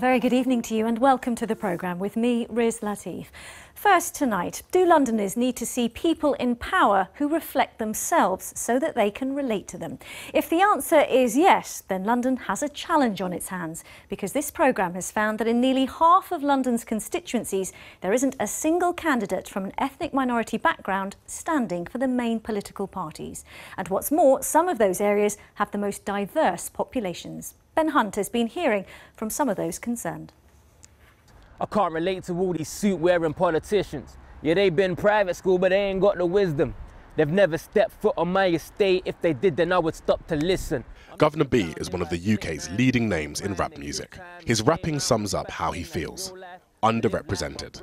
very good evening to you and welcome to the programme with me, Riz Latif. First tonight, do Londoners need to see people in power who reflect themselves so that they can relate to them? If the answer is yes, then London has a challenge on its hands, because this programme has found that in nearly half of London's constituencies, there isn't a single candidate from an ethnic minority background standing for the main political parties. And what's more, some of those areas have the most diverse populations. Ben Hunte has been hearing from some of those concerned. I can't relate to all these suit-wearing politicians. Yeah, they've been private school, but they ain't got the wisdom. They've never stepped foot on my estate. If they did, then I would stop to listen. Governor B is one of the UK's leading names in rap music. His rapping sums up how he feels: underrepresented.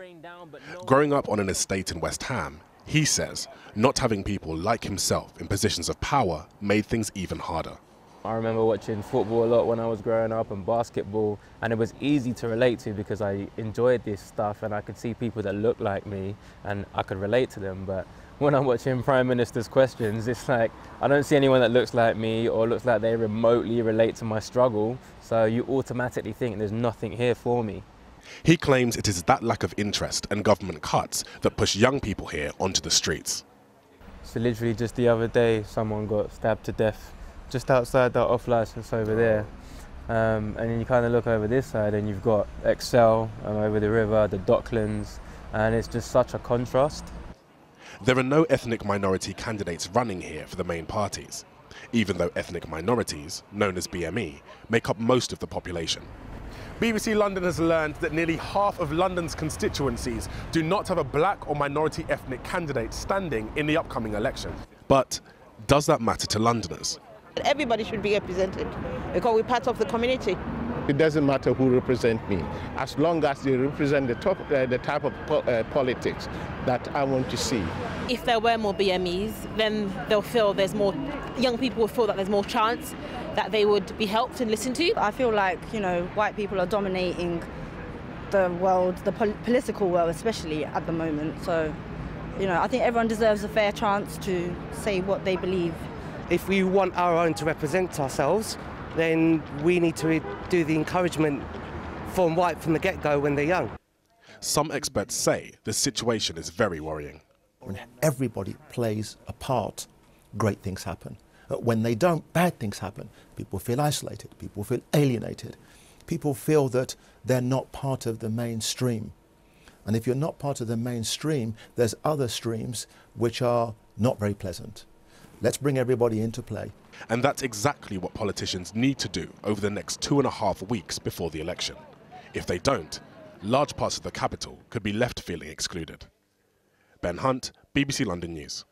Growing up on an estate in West Ham, he says not having people like himself in positions of power made things even harder. I remember watching football a lot when I was growing up, and basketball, and it was easy to relate to because I enjoyed this stuff and I could see people that looked like me and I could relate to them. But when I'm watching Prime Minister's questions, it's like I don't see anyone that looks like me or looks like they remotely relate to my struggle, so you automatically think there's nothing here for me. He claims it is that lack of interest and government cuts that push young people here onto the streets. So literally just the other day, someone got stabbed to death just outside that off-licence over there. And then you kind of look over this side and you've got Excel over the river, the Docklands, and it's just such a contrast. There are no ethnic minority candidates running here for the main parties, even though ethnic minorities, known as BME, make up most of the population. BBC London has learned that nearly half of London's constituencies do not have a black or minority ethnic candidate standing in the upcoming election. But does that matter to Londoners? Everybody should be represented because we're part of the community. It doesn't matter who represents me, as long as they represent the type of politics that I want to see. If there were more BMEs, then they'll feel there's more, young people will feel that there's more chance that they would be helped and listened to. I feel like, white people are dominating the world, the political world especially at the moment. So, I think everyone deserves a fair chance to say what they believe. If we want our own to represent ourselves, then we need to do the encouragement from the get-go when they're young. Some experts say the situation is very worrying. When everybody plays a part, great things happen. When they don't, bad things happen. People feel isolated, people feel alienated, people feel that they're not part of the mainstream. And if you're not part of the mainstream, there's other streams which are not very pleasant. Let's bring everybody into play. And that's exactly what politicians need to do over the next 2.5 weeks before the election. If they don't, large parts of the capital could be left feeling excluded. Ben Hunte, BBC London News.